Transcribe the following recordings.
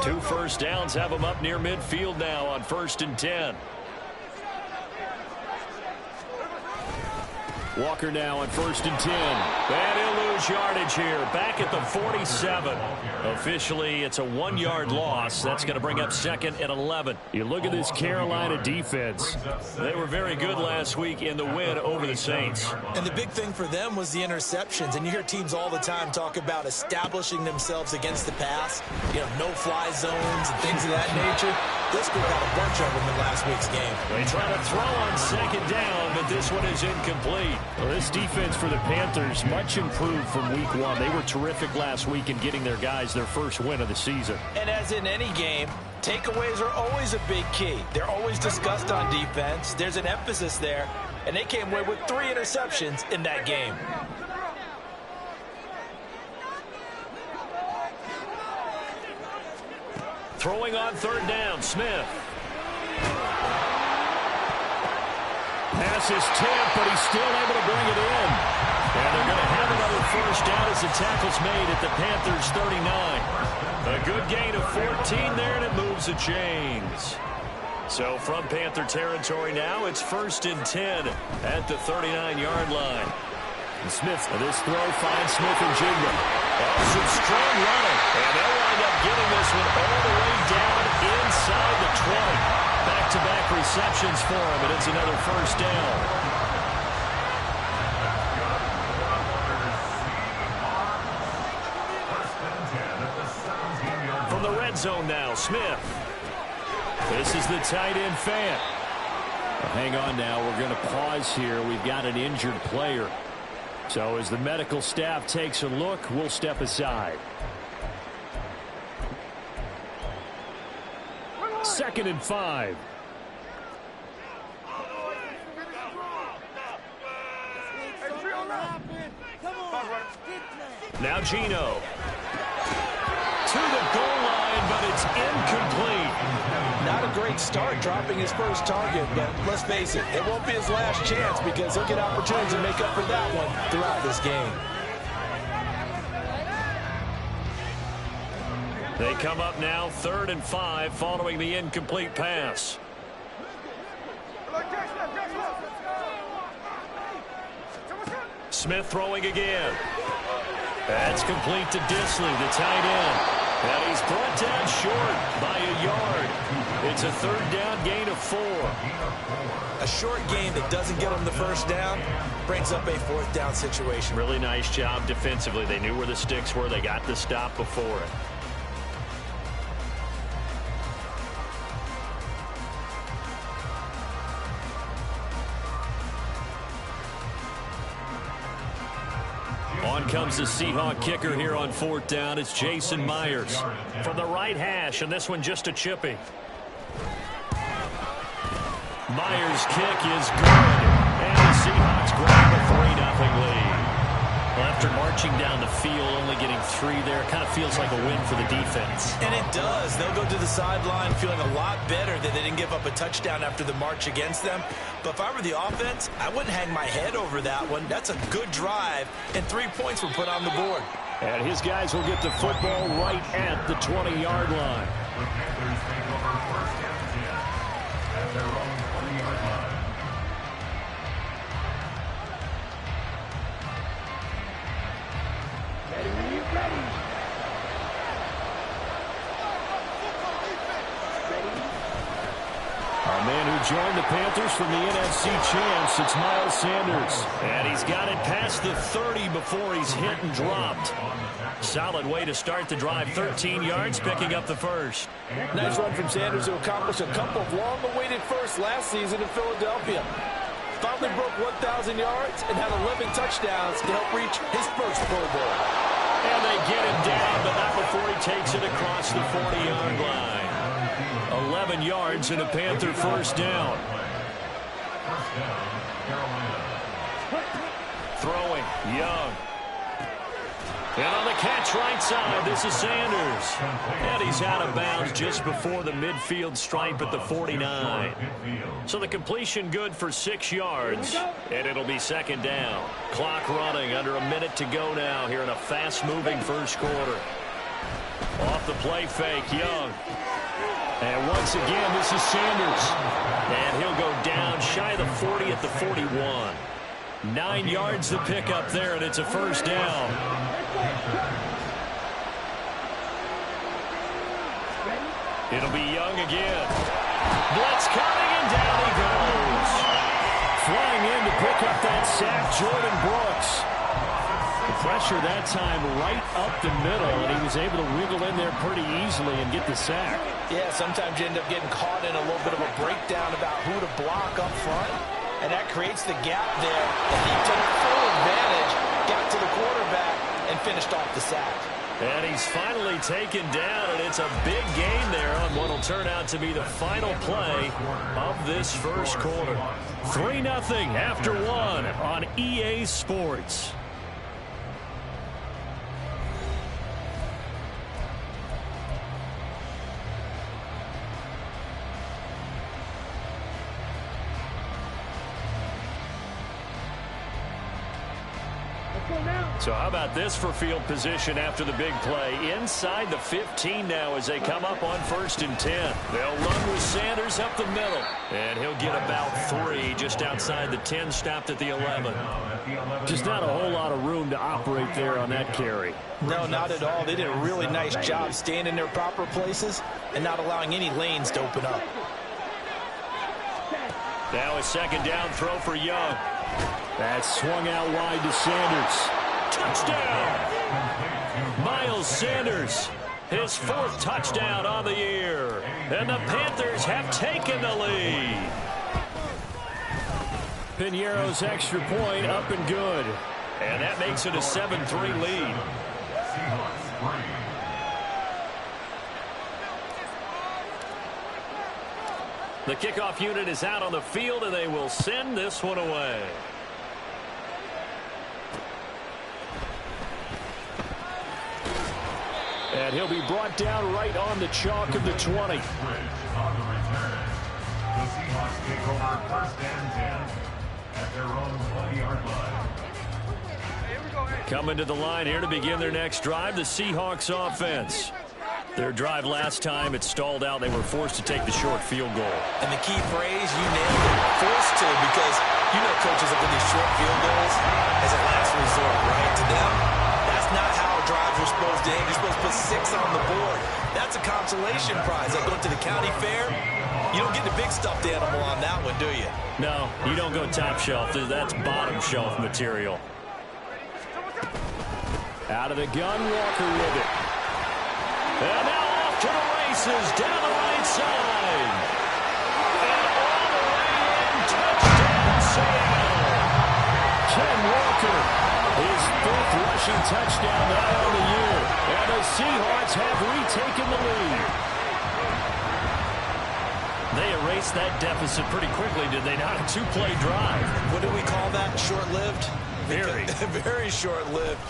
2 first downs have them up near midfield now on 1st and 10. Walker now on 1st and 10. And he'll lose yardage here. Back at the 47. Officially, it's a 1-yard loss. That's going to bring up 2nd and 11. You look at this Carolina defense. They were very good last week in the win over the Saints. And the big thing for them was the interceptions. And you hear teams all the time talk about establishing themselves against the pass. You know, no-fly zones and things of that nature. This group got a bunch of them in last week's game. They try to throw on 2nd down, but this one is incomplete. Well, this defense for the Panthers, much improved from week 1. They were terrific last week in getting their guys their first win of the season. And as in any game, takeaways are always a big key. They're always discussed on defense. There's an emphasis there, and they came away with 3 interceptions in that game. Throwing on 3rd down, Smith. Pass is tipped, but he's still able to bring it in. And they're going to have another first down as the tackle's made at the Panthers' 39. A good gain of 14 there, and it moves the chains. So from Panther territory now, it's 1st and 10 at the 39-yard line. And Smith, this throw finds Smith and Jigba. Oh, some strong running. And they'll wind up getting this one all the way down inside the 20. Back-to-back receptions for him, and it's another first down. From the red zone now, Smith. This is the tight end Fant. Well, hang on now. We're going to pause here. We've got an injured player. So as the medical staff takes a look, we'll step aside. 2nd and 5. Now Gino. To the goal line, but it's incomplete. Not a great start dropping his first target, but let's face it, it won't be his last chance because he'll get opportunities to make up for that one throughout this game. They come up now 3rd and 5 following the incomplete pass. Smith throwing again. That's complete to Disley, the tight end. And he's brought down short by a yard. It's a 3rd down gain of 4. A short gain that doesn't get him the first down brings up a 4th down situation. Really nice job defensively. They knew where the sticks were. They got the stop before it. On comes the Seahawk kicker here on 4th down. It's Jason Myers from the right hash, and this one just a chippy. Myers' kick is good, and the Seahawks grab a 3-0 lead. Well, after marching down the field, only getting 3 there, kind of feels like a win for the defense. And it does. They'll go to the sideline feeling a lot better that they didn't give up a touchdown after the march against them. But if I were the offense, I wouldn't hang my head over that one. That's a good drive, and 3 points were put on the board. And his guys will get the football right at the 20-yard line. Our man who joined the Panthers from the NFC champs, it's Miles Sanders. And he's got it past the 30 before he's hit and dropped. Solid way to start the drive. 13 yards, picking up the first. Nice run from Sanders to accomplish a couple of long-awaited firsts last season in Philadelphia. Finally broke 1,000 yards and had 11 touchdowns to help reach his first Pro Bowl. And they get him down, but not before he takes it across the 40-yard line. 11 yards and a Panther first down. Throwing, Young. And on the catch right side, this is Sanders. And he's out of bounds just before the midfield stripe at the 49. So the completion good for 6 yards, and it'll be 2nd down. Clock running, under a minute to go now here in a fast-moving first quarter. Off the play fake, Young. And once again, this is Sanders. And he'll go down shy of the 40 at the 41. 9 yards to pick up there, and it's a first down. It'll be Young again. Blitz coming, and down he goes. Flying in to pick up that sack, Jordan Brooks. The pressure that time right up the middle, and he was able to wiggle in there pretty easily and get the sack. Yeah, sometimes you end up getting caught in a little bit of a breakdown about who to block up front, and that creates the gap there. And he took full advantage, got to the quarterback, and finished off the sack. And he's finally taken down, and it's a big gain there on what will turn out to be the final play of this first quarter. 3-0 after 1 on EA Sports. So how about this for field position after the big play? Inside the 15 now as they come up on 1st and 10. They'll run with Sanders up the middle. And he'll get about 3 just outside the 10, stopped at the 11. Just not a whole lot of room to operate there on that carry. No, not at all. They did a really nice job staying in their proper places and not allowing any lanes to open up. Now a 2nd down throw for Young. That's swung out wide to Sanders. Touchdown! Miles Sanders, his 4th touchdown on the year. And the Panthers have taken the lead. Piñeiro's extra point up and good. And that makes it a 7-3 lead. The kickoff unit is out on the field, and they will send this one away. And he'll be brought down right on the chalk of the 20. On the return, the Seahawks take over 1st and 10 at their own 20-yard line. Coming to the line here to begin their next drive, the Seahawks offense. Their drive last time, it stalled out. They were forced to take the short field goal. And the key phrase, you nailed it, forced to, because you know coaches look at these short field goals as a last resort, right? To them, that's not how drives are supposed to end. You're supposed to put 6 on the board. That's a consolation prize. Like going to the county fair, you don't get the big stuffed animal on that one, do you? No, you don't go top shelf. That's bottom shelf material. Out of the gun, Walker with it. And now off to the races, down the right side. And all the way in, touchdown, Seattle. Ken Walker, his 5th rushing touchdown now on the year. And the Seahawks have retaken the lead. They erased that deficit pretty quickly, did they not? A 2-play drive. What do we call that? Short-lived? Very. Very short-lived.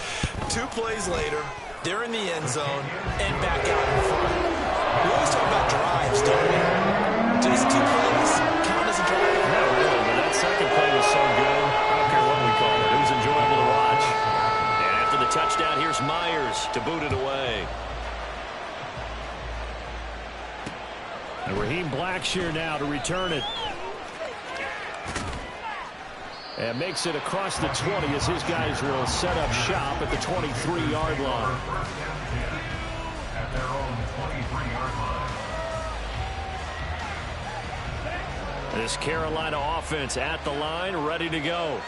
2 plays later, they're in the end zone and back out in front. We always talk about drives, don't we? Does 2 plays count as a drive? No, really, but that second play was so good. I don't care what we call it. It was enjoyable to watch. And after the touchdown, here's Myers to boot it away. And Raheem Blackshear now to return it. And makes it across the 20 as his guys will set up shop at the 23-yard line. At their own 23-yard line. This Carolina offense at the line, ready to go.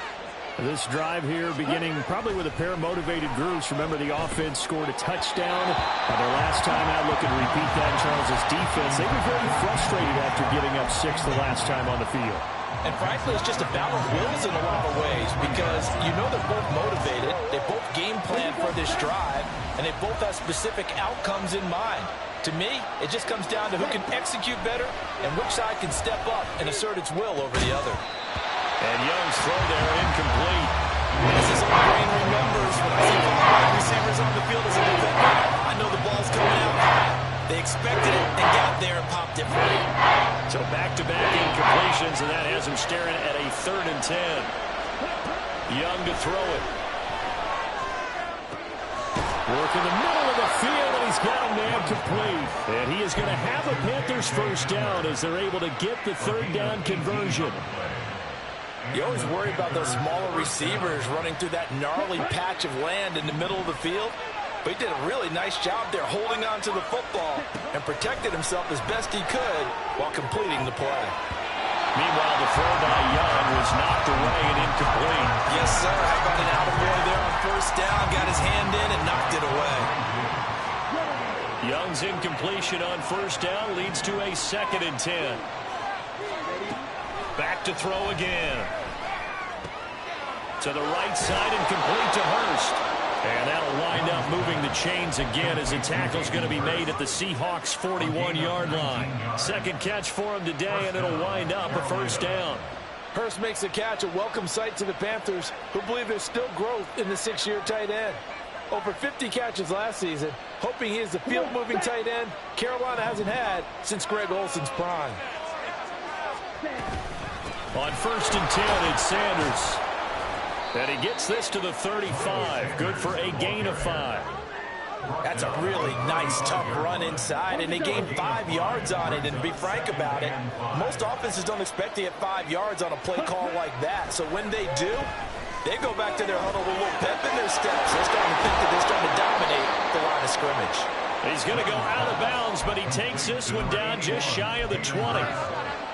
This drive here beginning probably with a pair of motivated groups. Remember, the offense scored a touchdown their last time out. Looking to repeat that in Charles' defense. They were very frustrated after giving up 6 the last time on the field. And frankly, it's just a battle of wills in a lot of ways because you know they're both motivated. They both game plan for this drive, and they both have specific outcomes in mind. To me, it just comes down to who can execute better and which side can step up and assert its will over the other. And Young's throw there incomplete. As his own brain remembers, when I see 5 wide receivers on the field as a defender, I know the ball's coming out high. They expected it and got there and popped it free. So back-to-back incompletions, and that has him staring at a 3rd and 10. Young to throw it. Work in the middle of the field, and he's got a man complete. And he is going to have a Panthers first down as they're able to get the third down conversion. You always worry about those smaller receivers running through that gnarly patch of land in the middle of the field. But he did a really nice job there holding on to the football and protected himself as best he could while completing the play. Meanwhile, the throw by Young was knocked away and incomplete. Yes, sir. How about an attaboy there on first down? Got his hand in and knocked it away. Young's incompletion on first down leads to a 2nd and 10. Back to throw again. To the right side and complete to Hurst. And that'll wind up moving the chains again as the tackle's going to be made at the Seahawks' 41-yard line. Second catch for him today, and it'll wind up a first down. Hurst makes the catch, a welcome sight to the Panthers, who believe there's still growth in the 6-year tight end. Over 50 catches last season, hoping he is the field-moving tight end Carolina hasn't had since Greg Olson's prime. On 1st and 10, it's Sanders. And he gets this to the 35. Good for a gain of 5. That's a really nice, tough run inside, and they gained 5 yards on it. And to be frank about it, most offenses don't expect to get 5 yards on a play call like that. So when they do, they go back to their huddle with a little pep in their steps. They're starting to think that they're starting to dominate the line of scrimmage. He's going to go out of bounds, but he takes this one down just shy of the 20.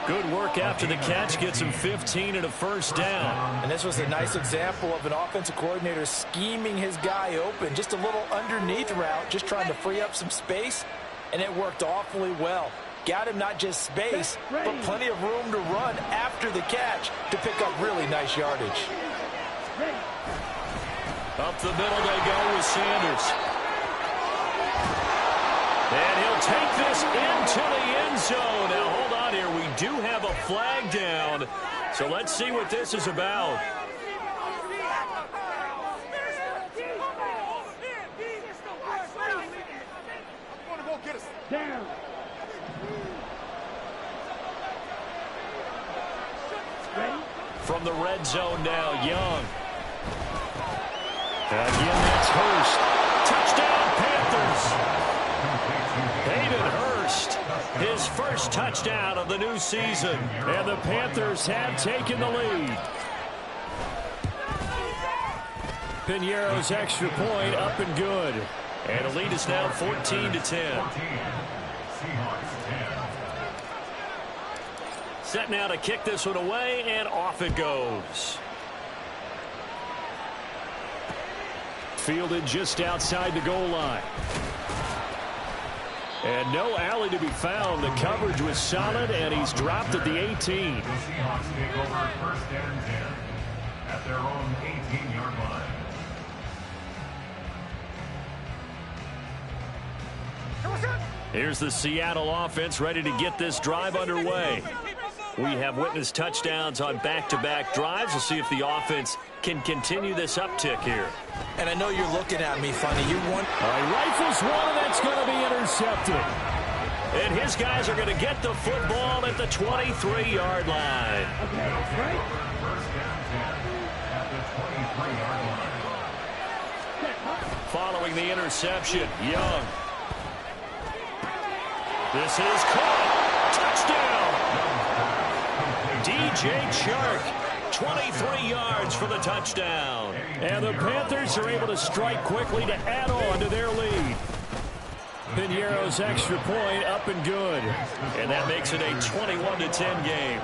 Good work after the catch, gets him 15 and a first down. And this was a nice example of an offensive coordinator scheming his guy open. Just a little underneath route, just trying to free up some space, and it worked awfully well. Got him not just space, but plenty of room to run after the catch to pick up really nice yardage. Up the middle they go with Sanders. And he'll take this into the end zone. Now, hold on here. We do have a flag down. So let's see what this is about. From the red zone now, Young. Again, that's Hurst. Touchdown, Panthers. Hayden Hurst, his first touchdown of the new season. And the Panthers have taken the lead. Piñeiro's extra point up and good. And the lead is now 14-10. Set now to kick this one away, and off it goes. Fielded just outside the goal line. And no alley to be found. The coverage was solid, and he's dropped at the 18. The Seahawks take over 1st and 10 at their own 18-yard line. Here's the Seattle offense ready to get this drive underway. We have witnessed touchdowns on back-to-back drives. We'll see if the offense can continue this uptick here. And I know you're looking at me funny. You want rifles one, and that's going to be intercepted. And his guys are going to get the football at the 23-yard line. Following the interception, Young. This is caught. Touchdown. DJ Chark, 23 yards for the touchdown. And the Panthers are able to strike quickly to add on to their lead. Piñeiro's extra point up and good. And that makes it a 21-10 game.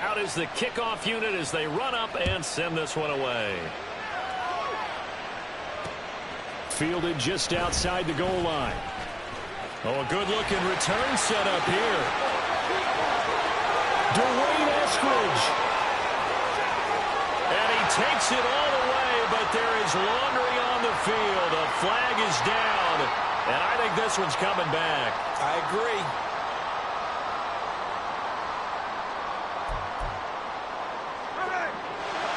Out is the kickoff unit as they run up and send this one away. Fielded just outside the goal line. Oh, a good-looking return set up here. Dwayne Eskridge. And he takes it all the way, but there is laundry on the field. A flag is down, and I think this one's coming back. I agree.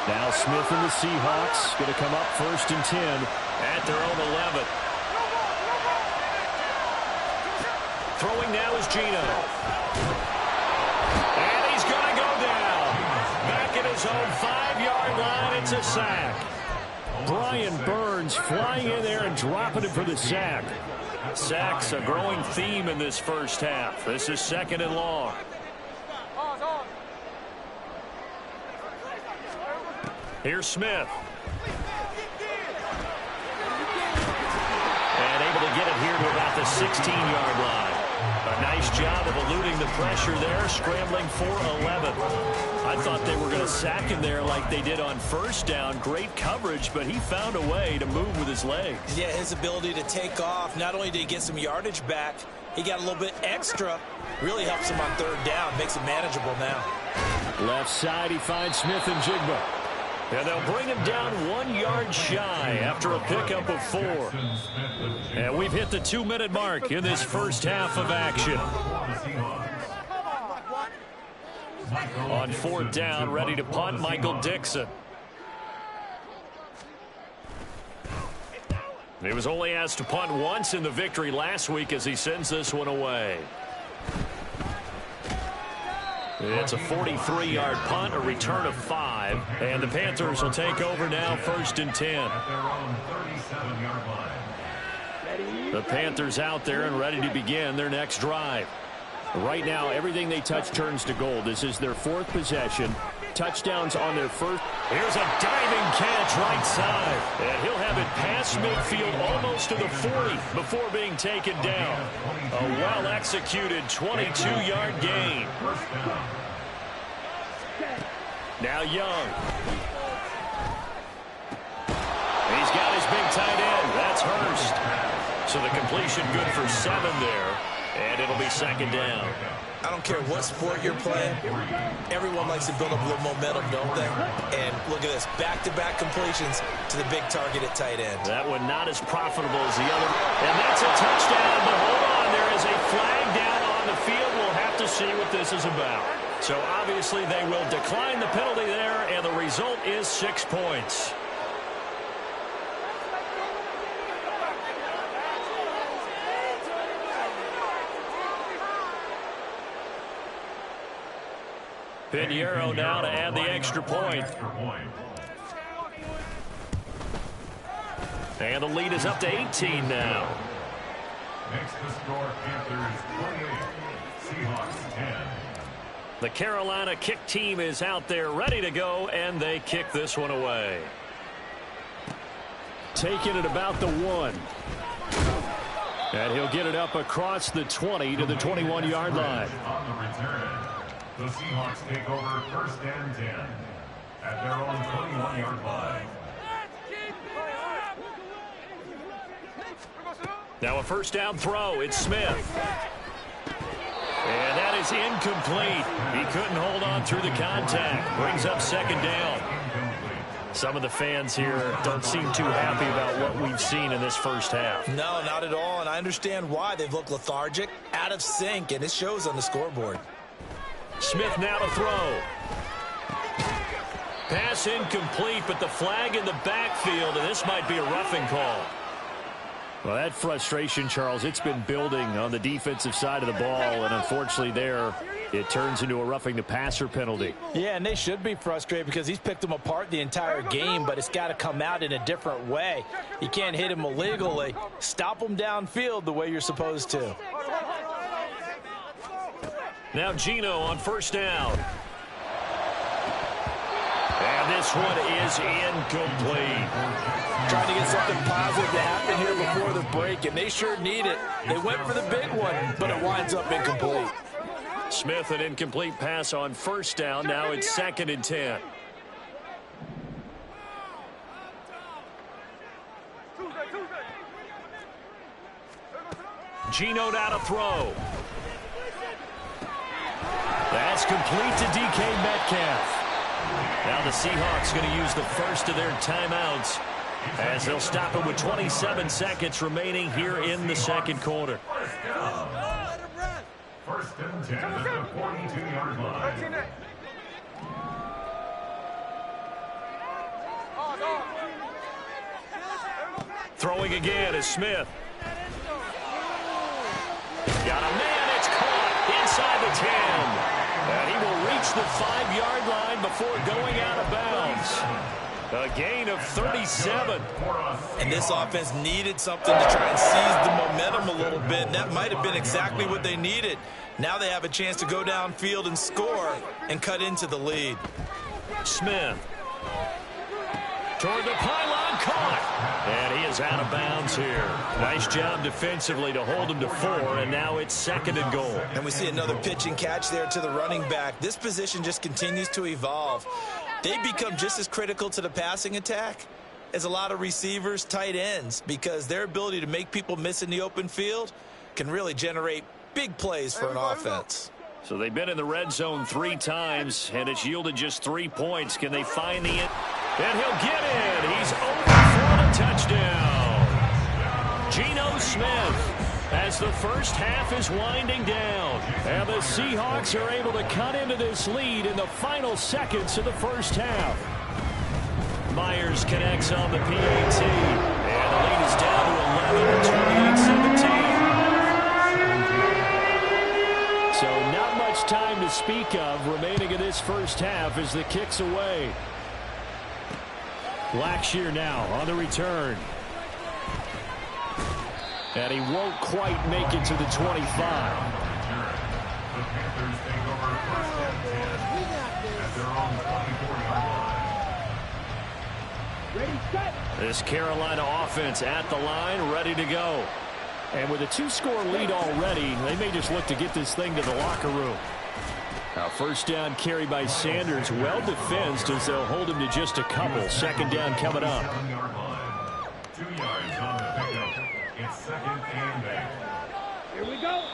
Now Smith and the Seahawks going to come up 1st and 10 at their own 11. Throwing now is Gino. And he's going to go down. Back at his own 5-yard line, it's a sack. Brian Burns flying in there and dropping it for the sack. Sacks a growing theme in this first half. This is 2nd and long. Here's Smith. And able to get it here to about the 16-yard line. A nice job of eluding the pressure there, scrambling for 11. I thought they were going to sack him there like they did on first down. Great coverage, but he found a way to move with his legs. Yeah, his ability to take off. Not only did he get some yardage back, he got a little bit extra. Really helps him on 3rd down, makes it manageable now. Left side, he finds Smith and Jigba. And they'll bring him down 1 yard shy after a pickup of 4. And we've hit the 2-minute mark in this first half of action. On 4th down, ready to punt, Michael Dixon. He was only asked to punt once in the victory last week as he sends this one away. It's a 43-yard punt, a return of 5, and the Panthers will take over now, 1st and 10. The Panthers out there and ready to begin their next drive. Right now, everything they touch turns to gold. This is their 4th possession. Touchdowns on their first. Here's a diving catch right side. And he'll have it past midfield almost to the 40 before being taken down. A well-executed 22-yard gain. Now Young. He's got his big tight end. That's Hurst. So the completion good for 7 there. And it'll be 2nd down. I don't care what sport you're playing. Everyone likes to build up a little momentum, don't they? And look at this. Back-to-back completions to the big target at tight end. That one not as profitable as the other. And that's a touchdown. But hold on. There is a flag down on the field. We'll have to see what this is about. So obviously they will decline the penalty there. And the result is 6 points. Pinheiro now to add the extra point. And the lead is up to 18 now. Makes the score Panthers 28, Seahawks 10. The Carolina kick team is out there ready to go, and they kick this one away. Taking it about the 1. And he'll get it up across the 20 to the 21-yard line. On the return, the Seahawks take over 1st and 10 at their own 21-yard line. Now a 1st down throw. It's Smith. And that is incomplete. He couldn't hold on through the contact. Brings up 2nd down. Some of the fans here don't seem too happy about what we've seen in this first half. No, not at all, and I understand why. They've looked lethargic, out of sync, and it shows on the scoreboard. Smith now to throw. Pass incomplete, but the flag in the backfield, and this might be a roughing call. Well, that frustration, Charles, it's been building on the defensive side of the ball, and unfortunately there, it turns into a roughing the passer penalty. Yeah, and they should be frustrated because he's picked them apart the entire game, but it's got to come out in a different way. You can't hit him illegally. Stop him downfield the way you're supposed to. Now Geno on 1st down. And this one is incomplete. Trying to get something positive to happen here before the break, and they sure need it. They went for the big one, but it winds up incomplete. Smith, an incomplete pass on 1st down. Now it's 2nd and 10. Geno now to throw. That's complete to DK Metcalf. Now the Seahawks going to use the first of their timeouts as they'll stop it with 27 seconds remaining here in the 2nd quarter. 1st and 10 at the 42-yard line. Throwing again is Smith. Got a man, it's caught inside the 10. And he will reach the 5-yard line before going out of bounds. A gain of 37. And this offense needed something to try and seize the momentum a little bit. And that might have been exactly what they needed. Now they have a chance to go downfield and score and cut into the lead. Smith. Toward the pylon, caught. And he is out of bounds here. Nice job defensively to hold him to 4, and now it's 2nd and goal. And we see another pitch and catch there to the running back. This position just continues to evolve. They become just as critical to the passing attack as a lot of receivers, tight ends, because their ability to make people miss in the open field can really generate big plays for an offense. So they've been in the red zone 3 times, and it's yielded just 3 points. Can they find the end? And he'll get in. He's over for the touchdown. Geno Smith, as the first half is winding down. And the Seahawks are able to cut into this lead in the final seconds of the first half. Myers connects on the PAT. And the lead is down to 11, 28-17. So not much time to speak of remaining in this first half as the kick's away. Blackshear now on the return. And he won't quite make it to the 25. The Panthers take over 1st and 10 at their own 24-yard line. This Carolina offense at the line, ready to go. And with a 2-score lead already, they may just look to get this thing to the locker room. Now, first down carry by Sanders, well defensed as they'll hold him to just a couple. 2nd down coming up. 7-yard line. 2 yards on the pickup. It's 2nd and 8. Here we go.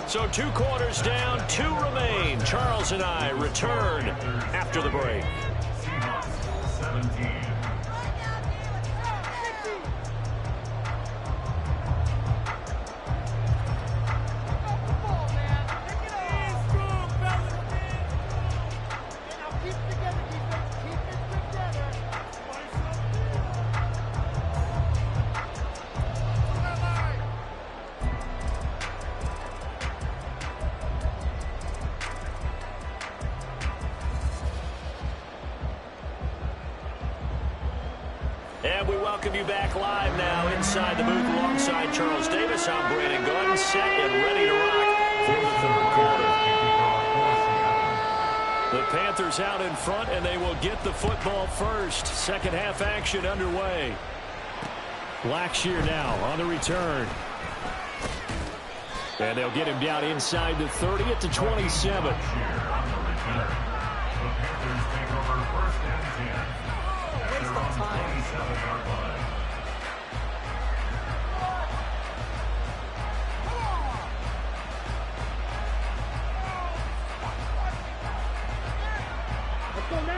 So 2 quarters down, 2 remain. Charles and I return after the break. Seahawks 17. And we welcome you back live now inside the booth alongside Charles Davis. I'm Brandon Gordon, set and ready to rock for the 3rd quarter. The Panthers out in front, and they will get the football first. 2nd half action underway. Blackshear now on the return. And they'll get him down inside the 30 at the 27.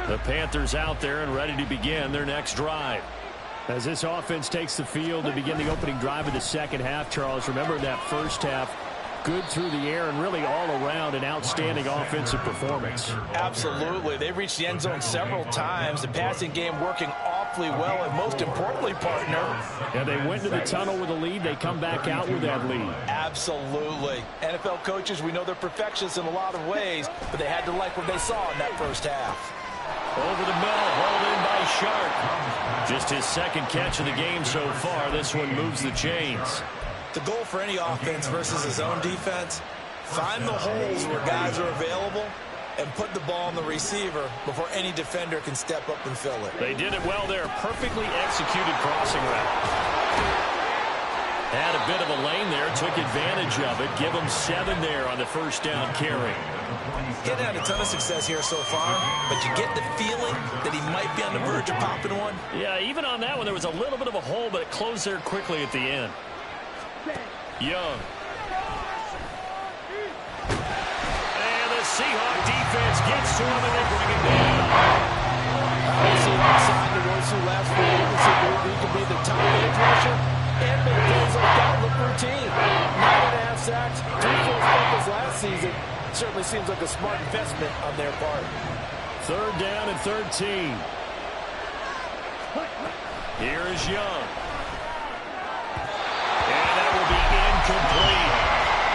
The Panthers out there and ready to begin their next drive. As this offense takes the field to begin the opening drive of the 2nd half, Charles, remember that first half, good through the air and really all around an outstanding offensive performance. Absolutely. They reached the end zone several times. The passing game working awfully well, and most importantly, partner. Yeah, they went to the tunnel with a lead. They come back out with that lead. Absolutely. NFL coaches, we know they're perfectionists in a lot of ways, but they had to like what they saw in that first half. Over the middle, hauled in by Sharp. Just his 2nd catch of the game so far. This one moves the chains. The goal for any offense versus his own defense, find the holes where guys are available and put the ball on the receiver before any defender can step up and fill it. They did it well there. Perfectly executed crossing route. Had a bit of a lane there, took advantage of it. Give him 7 there on the first down carry. He hasn't had a ton of success here so far, but you get the feeling that he might be on the verge of popping one. Yeah, even on that one, there was a little bit of a hole, but it closed there quickly at the end. Young. And the Seahawk defense gets to him, and they bring him down. Obviously, outside the ones who last for agency, he can be the top edge rusher and make plays like that look routine. 9.5 sacks, 3 forced fumbles last season. Certainly seems like a smart investment on their part. 3rd down and 13. Here is Young. And that will be incomplete.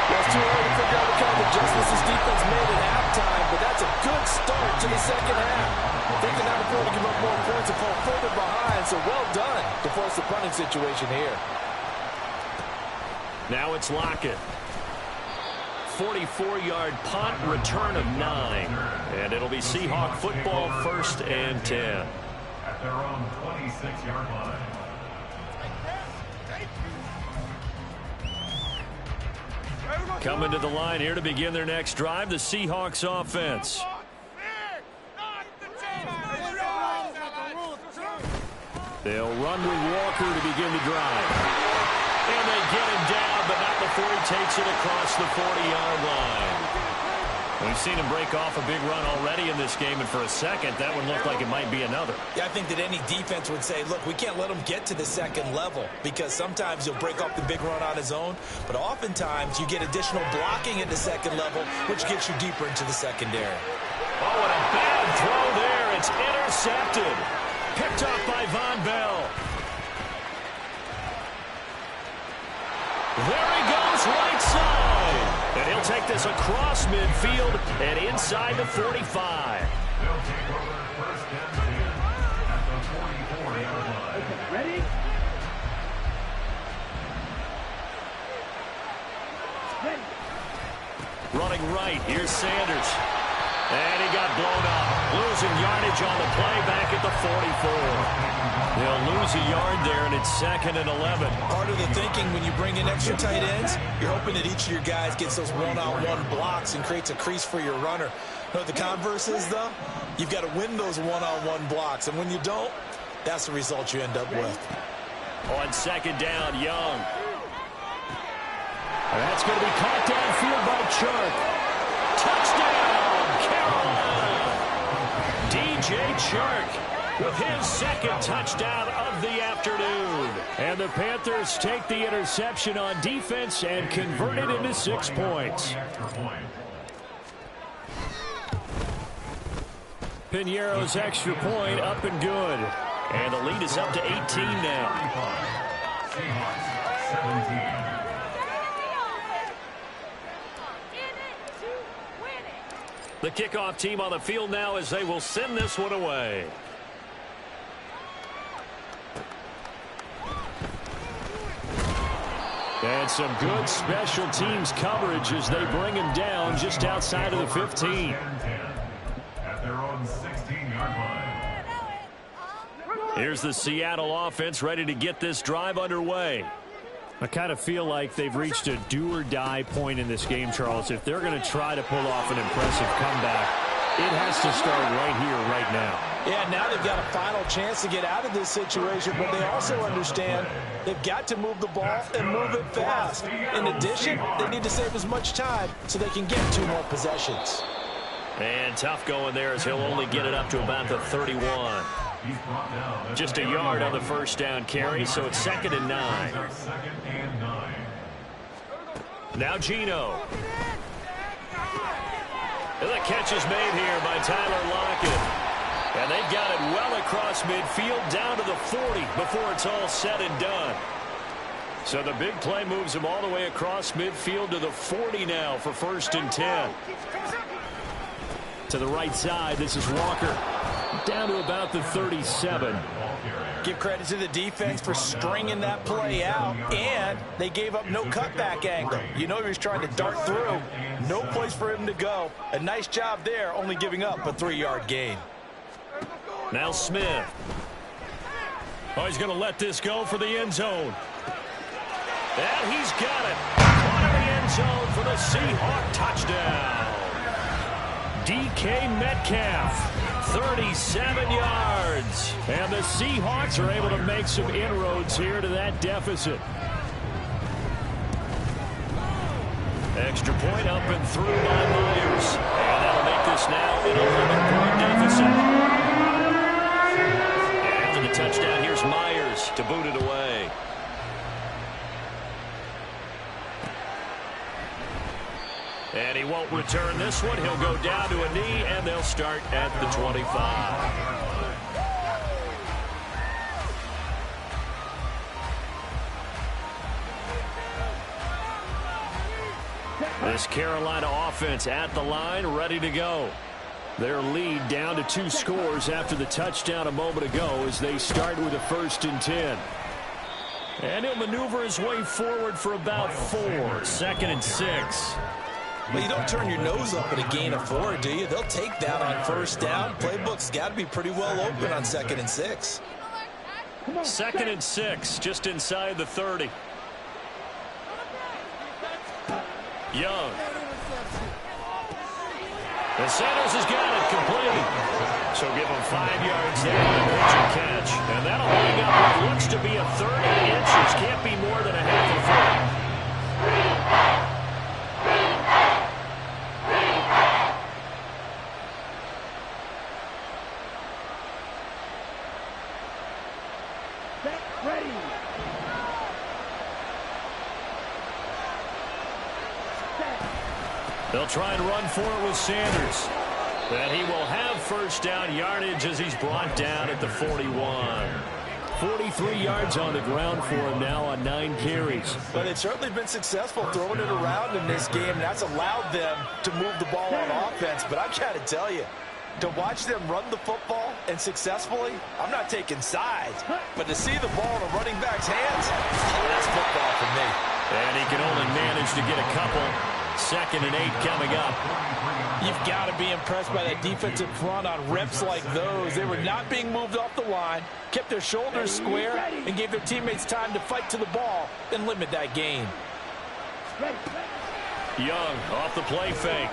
Well, it's too early to figure out what kind of adjustments this defense made at halftime, but that's a good start to the 2nd half. They can not afford to give up more points and fall further behind, so well done to force the punting situation here. Now it's Lockett. 44-yard punt, return of 9. And it'll be Seahawk football, 1st and 10. At their own 26-yard line. Coming to the line here to begin their next drive, the Seahawks offense. They'll run with Walker to begin the drive. And they get him down, but not before he takes it across the 40-yard line. We've seen him break off a big run already in this game, and for a second, that one looked like it might be another. Yeah, I think that any defense would say, look, we can't let him get to the second level, because sometimes he'll break off the big run on his own, but oftentimes you get additional blocking at the second level, which gets you deeper into the secondary. Oh, and a bad throw there. It's intercepted. Picked off by Von Bell. There he goes, right side. And he'll take this across midfield and inside the 45. They'll take over 1st and 10 at the 44-yard line. Okay, ready? Ready. Running right, here's Sanders. And he got blown up. Losing yardage on the play back at the 44. They'll lose a yard there, and it's 2nd and 11. Part of the thinking when you bring in extra tight ends, you're hoping that each of your guys gets those one-on-one blocks and creates a crease for your runner. You know what the converse is, though? You've got to win those one-on-one blocks, and when you don't, that's the result you end up with. On 2nd down, Young. And that's going to be caught downfield by Chark. Touchdown, Carolina! DJ Chark with his 2nd touchdown of the afternoon. And the Panthers take the interception on defense and convert it into 6 points. Piñeiro's extra point up and good. And the lead is up to 18 now. Seahawks 17. The kickoff team on the field now as they will send this one away. And some good special teams coverage as they bring him down just outside of the 15. At their own 16-yard line. Here's the Seattle offense ready to get this drive underway. I kind of feel like they've reached a do-or-die point in this game, Charles. If they're going to try to pull off an impressive comeback, it has to start right here, right now. Yeah, now they've got a final chance to get out of this situation, but they also understand they've got to move the ball and move it fast. In addition, they need to save as much time so they can get 2 more possessions. And tough going there as he'll only get it up to about the 31. Just a yard on the 1st down carry, so it's 2nd and 9. Now Geno. And the catch is made here by Tyler Lockett. And they've got it well across midfield down to the 40 before it's all said and done. So the big play moves him all the way across midfield to the 40 now for 1st and 10. To the right side, this is Walker. Down to about the 37. Give credit to the defense for stringing that play out, and they gave up no cutback angle. You know he was trying to dart through. No place for him to go. A nice job there, only giving up a 3-yard gain. Now Smith. Oh, he's going to let this go for the end zone. And he's got it. Caught in the end zone for the Seahawk touchdown. DK Metcalf, 37 yards. And the Seahawks are able to make some inroads here to that deficit. Extra point up and through by Myers. And that'll make this now an 11-point deficit. And after the touchdown, here's Myers to boot it away. And he won't return this one. He'll go down to a knee, and they'll start at the 25. This Carolina offense at the line, ready to go. Their lead down to 2 scores after the touchdown a moment ago as they start with a 1st and 10. And he'll maneuver his way forward for about 4. 2nd and 6. Well, you don't turn your nose up at a gain of 4, do you? They'll take that on 1st down. Playbook's got to be pretty well open on 2nd and 6. 2nd and 6, just inside the 30. Young. And Sanders has got it complete. So give him 5 yards there on the pitch and catch. And that'll bring up what looks to be a 30 inches. Can't be more than a half a foot. They'll try and run for it with Sanders. And he will have 1st down yardage as he's brought down at the 41. 43 yards on the ground for him now on 9 carries. But they've certainly been successful throwing it around in this game. That's allowed them to move the ball on offense. But I've got to tell you, to watch them run the football and successfully, I'm not taking sides. But to see the ball in a running back's hands, that's football for me. And he can only manage to get a couple. 2nd and 8 coming up. You've got to be impressed by that defensive front on reps like those. They were not being moved off the line, kept their shoulders square, and gave their teammates time to fight to the ball and limit that gain. Young off the play fake.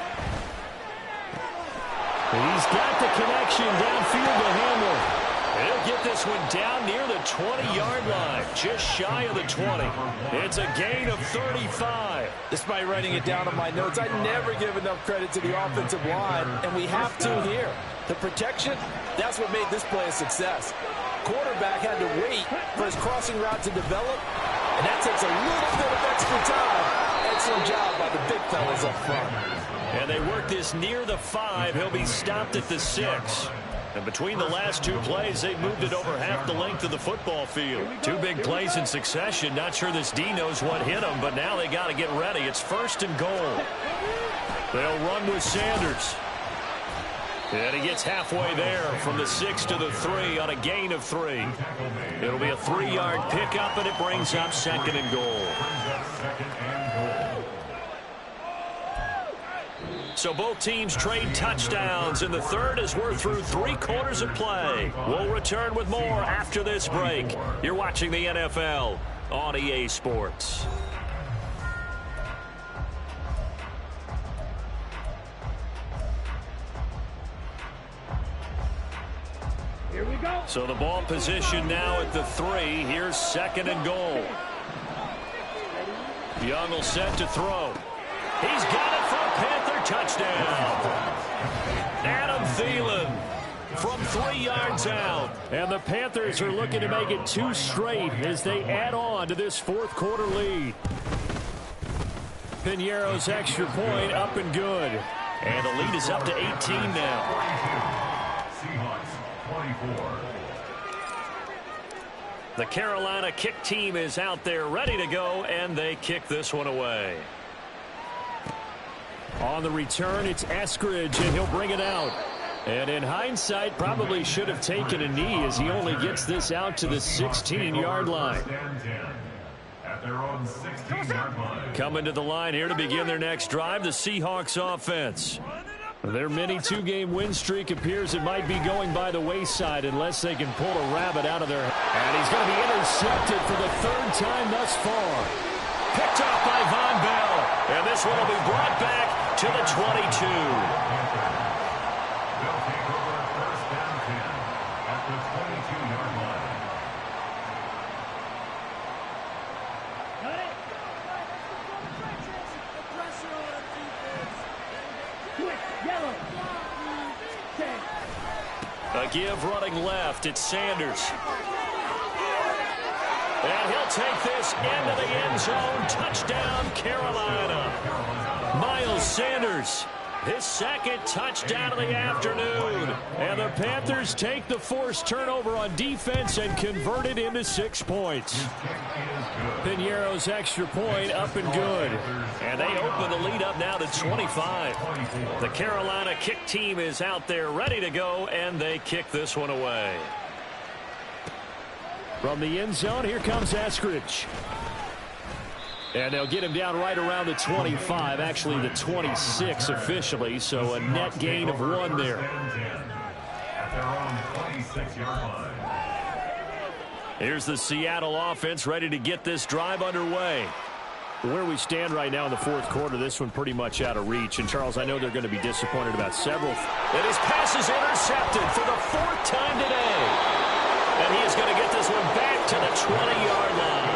He's got the connection downfield to Hamler. He'll get this one down near the 20-yard line, just shy of the 20. It's a gain of 35. Despite writing it down on my notes, I never give enough credit to the offensive line, and we have to here. The protection, that's what made this play a success. Quarterback had to wait for his crossing route to develop, and that takes a little bit of extra time. Excellent job by the big fellas up front. And they work this near the 5. He'll be stopped at the 6. And between the last 2 plays, they've moved it over half the length of the football field. 2 big plays in succession. Not sure this D knows what hit them, but now they got to get ready. It's 1st and goal. They'll run with Sanders. And he gets halfway there from the 6 to the 3 on a gain of 3. It'll be a 3-yard pickup, and it brings up 2nd and goal. So both teams trade touchdowns in the 3rd as we're through 3 quarters of play. We'll return with more after this break. You're watching the NFL on EA Sports. Here we go. So the ball position now at the 3. Here's 2nd and goal. Young will set to throw. He's got it for a Panther touchdown. Adam Thielen from 3 yards out. And the Panthers are looking to make it 2 straight as they add on to this 4th quarter lead. Piñeiro's extra point up and good. And the lead is up to 18 now. Seahawks 24. The Carolina kick team is out there ready to go, and they kick this one away. On the return, it's Eskridge, and he'll bring it out. And in hindsight, probably should have taken a knee as he only gets this out to the 16-yard line. At their own 16-yard line. Coming to the line here to begin their next drive, the Seahawks offense. Their mini 2-game win streak appears it might be going by the wayside unless they can pull a rabbit out of their... And he's going to be intercepted for the 3rd time thus far. Picked off by Von Bell. And this one will be brought back to the 22. They'll take over 1st and 10 at the 22-yard line. Got it. Pressure on defense. Quick, yellow. A give running left. It's Sanders. And he'll take this into the end zone. Touchdown, Carolina. Miles Sanders His second touchdown of the afternoon. And the Panthers take the forced turnover on defense and convert it into 6 points. Piñeiro's extra point up and good. And they open the lead up now to 25. The Carolina kick team is out there ready to go, and they kick this one away. From the end zone, here comes Eskridge. And they'll get him down right around the 25, actually the 26 officially, so a net gain of 1 there. At their own 26-yard line. Here's the Seattle offense ready to get this drive underway. Where we stand right now in the fourth quarter, this one pretty much out of reach. And, Charles, I know they're going to be disappointed about several. And his pass is intercepted for the 4th time today. And he is going to get this one back to the 20-yard line.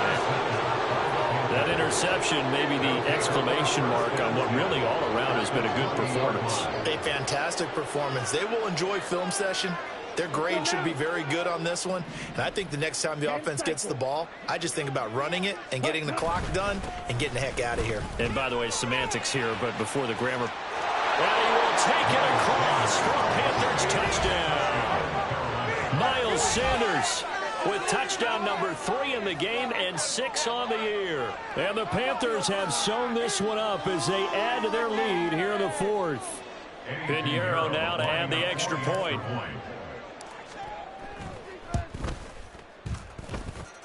That interception may be the exclamation mark on what really all around has been a good performance. A fantastic performance. They will enjoy film session. Their grade should be very good on this one. And I think the next time the offense gets the ball, I just think about running it and getting the clock done and getting the heck out of here. And by the way, semantics here, but before the grammar. And he will take it across for a Panthers touchdown. Miles Sanders with touchdown number 3 in the game and 6 on the year. And the Panthers have sewn this one up as they add to their lead here in the 4th. Piñeiro now to add the extra point.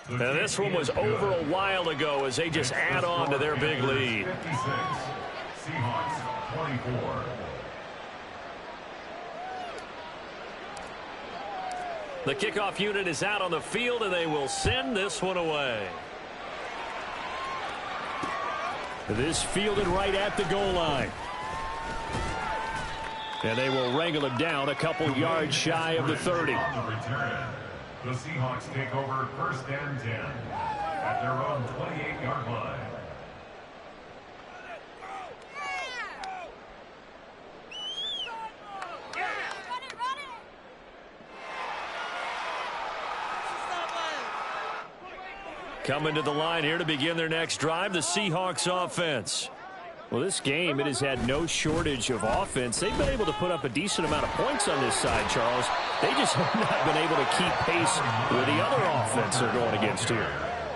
Now this one was over a while ago as they just add on to their big lead. 56, Seahawks 24. The kickoff unit is out on the field, and they will send this one away. This fielded right at the goal line. And they will wrangle it down a couple yards shy of the 30. On the return, the Seahawks take over 1st and 10 at their own 28-yard line. Coming to the line here to begin their next drive, the Seahawks offense. Well, this game, it has had no shortage of offense. They've been able to put up a decent amount of points on this side, Charles. They just have not been able to keep pace with the other offense they're going against here.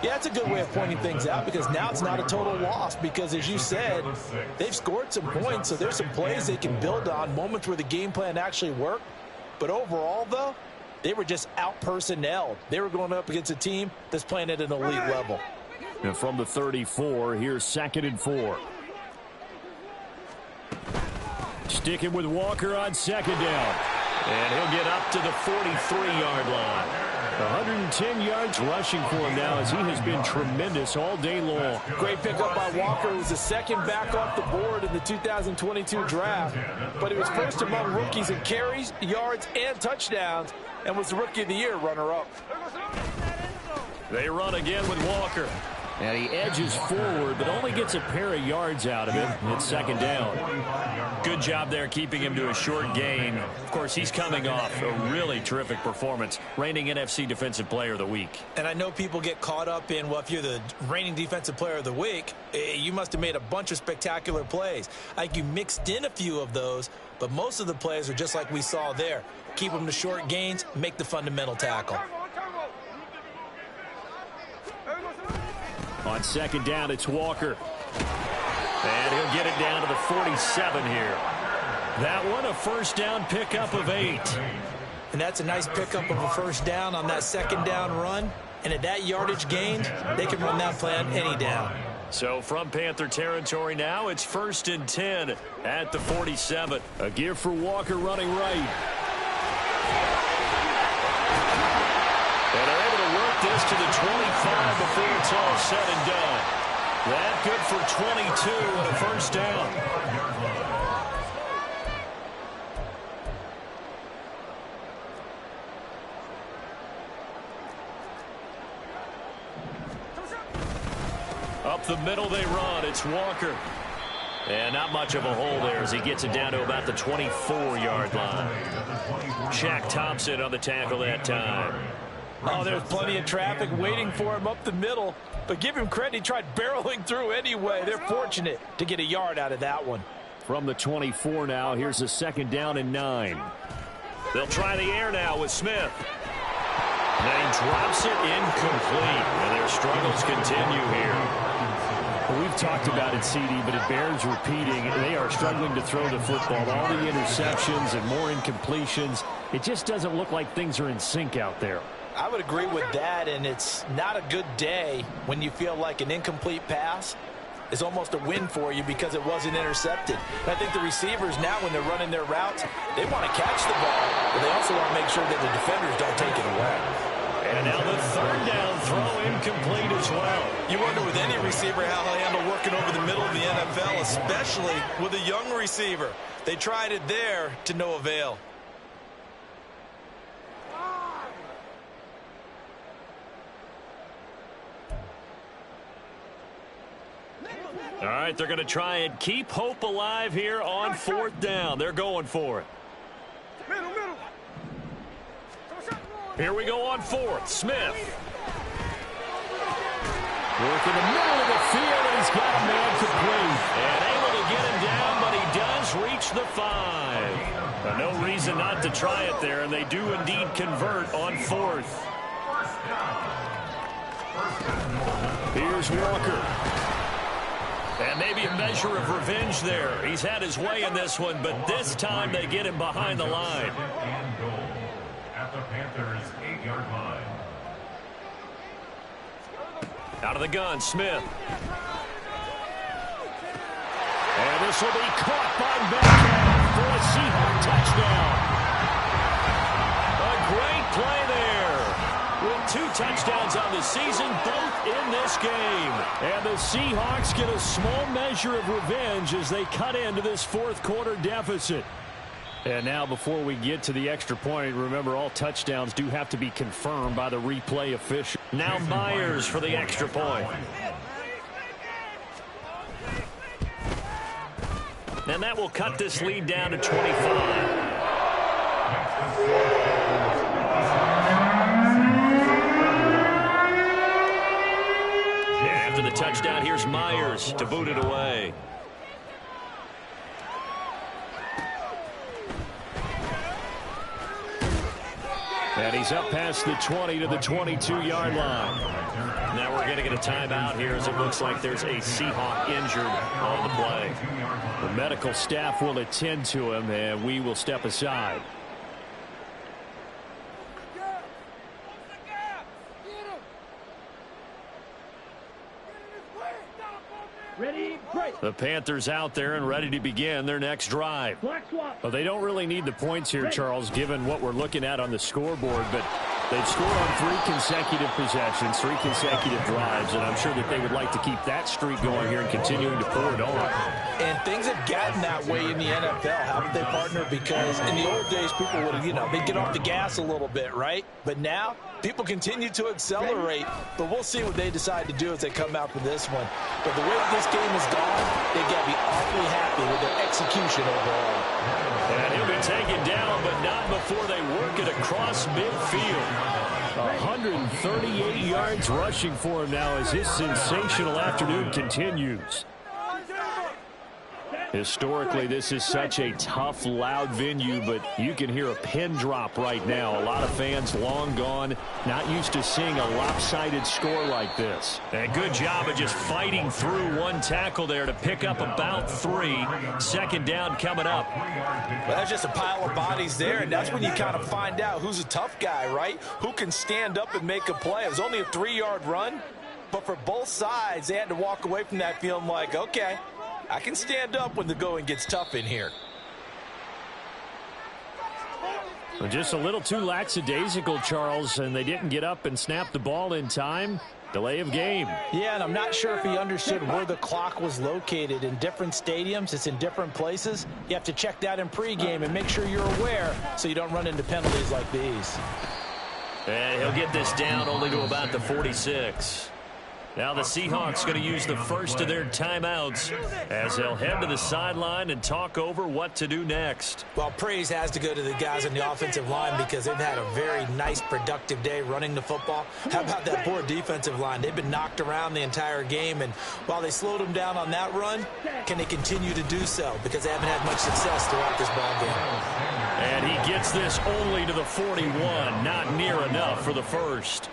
Yeah, it's a good way of pointing things out because now it's not a total loss because, as you said, they've scored some points, so there's some plays they can build on, moments where the game plan actually worked. But overall, though, they were just out-personnelled. They were going up against a team that's playing at an elite level. And from the 34, here's 2nd and 4. Sticking with Walker on 2nd down. And he'll get up to the 43-yard line. 110 yards rushing for him now as he has been tremendous all day long. Great pickup by Walker, who was the 2nd back off the board in the 2022 draft. But he was first among rookies in carries, yards, and touchdowns, and was the Rookie of the Year runner-up. They run again with Walker. And he edges forward, but only gets a pair of yards out of it. It's 2nd down. Good job there keeping him to a short gain. Of course, he's coming off a really terrific performance, reigning NFC Defensive Player of the Week. And I know people get caught up in, well, if you're the reigning Defensive Player of the Week, you must have made a bunch of spectacular plays. I think you mixed in a few of those, but most of the plays are just like we saw there. Keep them to short gains, make the fundamental tackle. On 2nd down, it's Walker. And he'll get it down to the 47 here. That one, a 1st down pickup of 8. And that's a nice pickup of a 1st down on that 2nd down run. And at that yardage gain, they can run that play on any down. So from Panther territory now, it's 1st and 10 at the 47. A give for Walker running right. And they're able to work this to the 25 before it's all said and done. That good for 22 and a 1st down. Up the middle they run. It's Walker. And not much of a hole there as he gets it down to about the 24-yard line. Shaq Thompson on the tackle that time. Oh, there's plenty of traffic waiting for him up the middle. But give him credit, he tried barreling through anyway. They're fortunate to get a yard out of that one. from the 24 now. Here's a 2nd down and 9. They'll try the air now with Smith. And he drops it incomplete. And their struggles continue here. Well, we've talked about it, CD, but it bears repeating. They are struggling to throw the football. All the interceptions and more incompletions. It just doesn't look like things are in sync out there. I would agree with that, and it's not a good day when you feel like an incomplete pass is almost a win for you because it wasn't intercepted. And I think the receivers now, when they're running their routes, they want to catch the ball, but they also want to make sure that the defenders don't take it away. And now the 3rd down throw incomplete as well. You wonder with any receiver how they'll handle working over the middle of the NFL, especially with a young receiver. They tried it there to no avail. All right, they're going to try and keep hope alive here on 4th down. They're going for it. Here we go on 4th. Smith. Work in the middle of the field, and he's got a man complete. And able to get him down, but he does reach the 5. No reason not to try it there, and they do indeed convert on 4th. Here's Walker. And maybe a measure of revenge there. He's had his way in this one, but this time they get him behind the line. And goal at the Panthers' 8-yard line. Out of the gun, Smith. And this will be caught by Metcalf for a Seahawks touchdown. A great play there. With 2 touchdowns on the season, both in this game. And the Seahawks get a small measure of revenge as they cut into this 4th quarter deficit. And now before we get to the extra point, remember all touchdowns do have to be confirmed by the replay official. Now Myers for the extra point. And that will cut this lead down to 25. After the touchdown, here's Myers to boot it away. And he's up past the 20 to the 22-yard line. Now we're going to get a timeout here as it looks like there's a Seahawk injured on the play. The medical staff will attend to him, and we will step aside. Ready, break. The Panthers out there and ready to begin their next drive. Black swap. Well, they don't really need the points here, Charles, given what we're looking at on the scoreboard, but they've scored on 3 consecutive possessions, 3 consecutive drives, and I'm sure that they would like to keep that streak going here and continuing to pour it on. And things have gotten that way in the NFL, haven't they, partner? Because in the old days, people would, they'd get off the gas a little bit, right? But now, people continue to accelerate, but we'll see what they decide to do as they come out for this one. But the way this game has gone, they've got to be awfully happy with their execution overall. And he'll be taken down, but not before they work it across midfield. 138 yards rushing for him now as his sensational afternoon continues. Historically, this is such a tough, loud venue, but you can hear a pin drop right now. A lot of fans long gone, not used to seeing a lopsided score like this. And good job of just fighting through one tackle there to pick up about 3. 2nd down coming up. Well, that's just a pile of bodies there, and that's when you kind of find out who's a tough guy, right? Who can stand up and make a play. It was only a 3-yard run, but for both sides, they had to walk away from that feeling like, okay, I can stand up when the going gets tough in here. Just a little too lackadaisical, Charles, and they didn't get up and snap the ball in time. Delay of game. Yeah, and I'm not sure if he understood where the clock was located. In different stadiums, it's in different places. You have to check that in pregame and make sure you're aware so you don't run into penalties like these. And he'll get this down only to about the 46. Now the Seahawks going to use the first of their timeouts as they'll head to the sideline and talk over what to do next. Well, praise has to go to the guys on the offensive line because they've had a very nice, productive day running the football. How about that poor defensive line? They've been knocked around the entire game, and while they slowed them down on that run, can they continue to do so? Because they haven't had much success throughout this ball game. And he gets this only to the 41, not near enough for the first.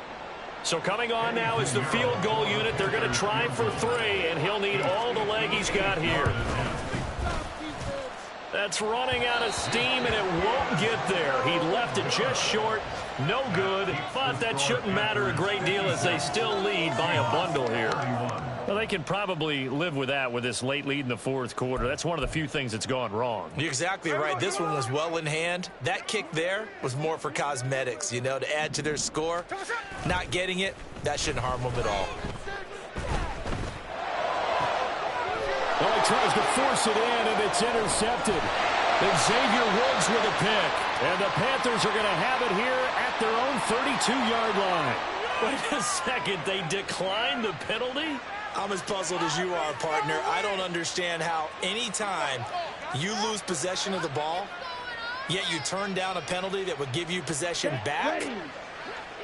So coming on now is the field goal unit. They're going to try for 3, and he'll need all the leg he's got here. That's running out of steam, and it won't get there. He left it just short. No good, but that shouldn't matter a great deal as they still lead by a bundle here. Well, they can probably live with that with this late lead in the fourth quarter. That's one of the few things that's gone wrong. You're exactly right. This one was well in hand. That kick there was more for cosmetics, you know, to add to their score. Not getting it, that shouldn't harm them at all. Well, he tries to force it in, and it's intercepted. And Xavier Woods with a pick. And the Panthers are going to have it here at their own 32-yard line. Wait a second. They declined the penalty? I'm as puzzled as you are, partner. I don't understand how any time you lose possession of the ball, yet you turn down a penalty that would give you possession back.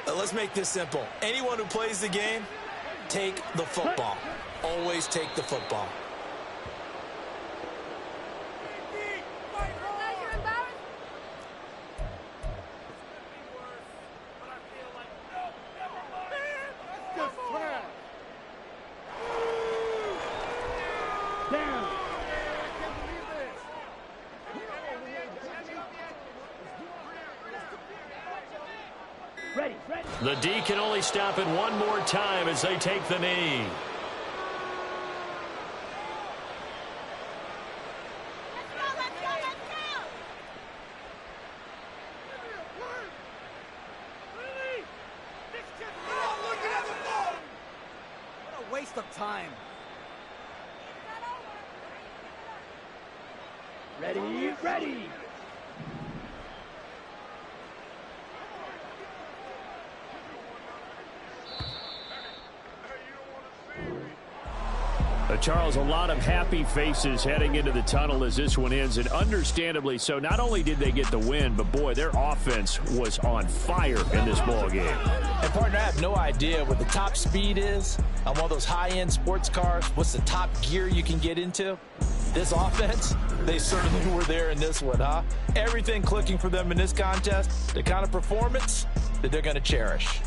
Let's make this simple. Anyone who plays the game, take the football. Always take the football. The D can only stop it one more time as they take the knee. What a waste of time. Ready. Charles, a lot of happy faces heading into the tunnel as this one ends, and understandably so. Not only did they get the win, but, boy, their offense was on fire in this ball game. And, partner, I have no idea what the top speed is on one of those high-end sports cars. What's the top gear you can get into? This offense, they certainly were there in this one, huh? Everything clicking for them in this contest, the kind of performance that they're going to cherish.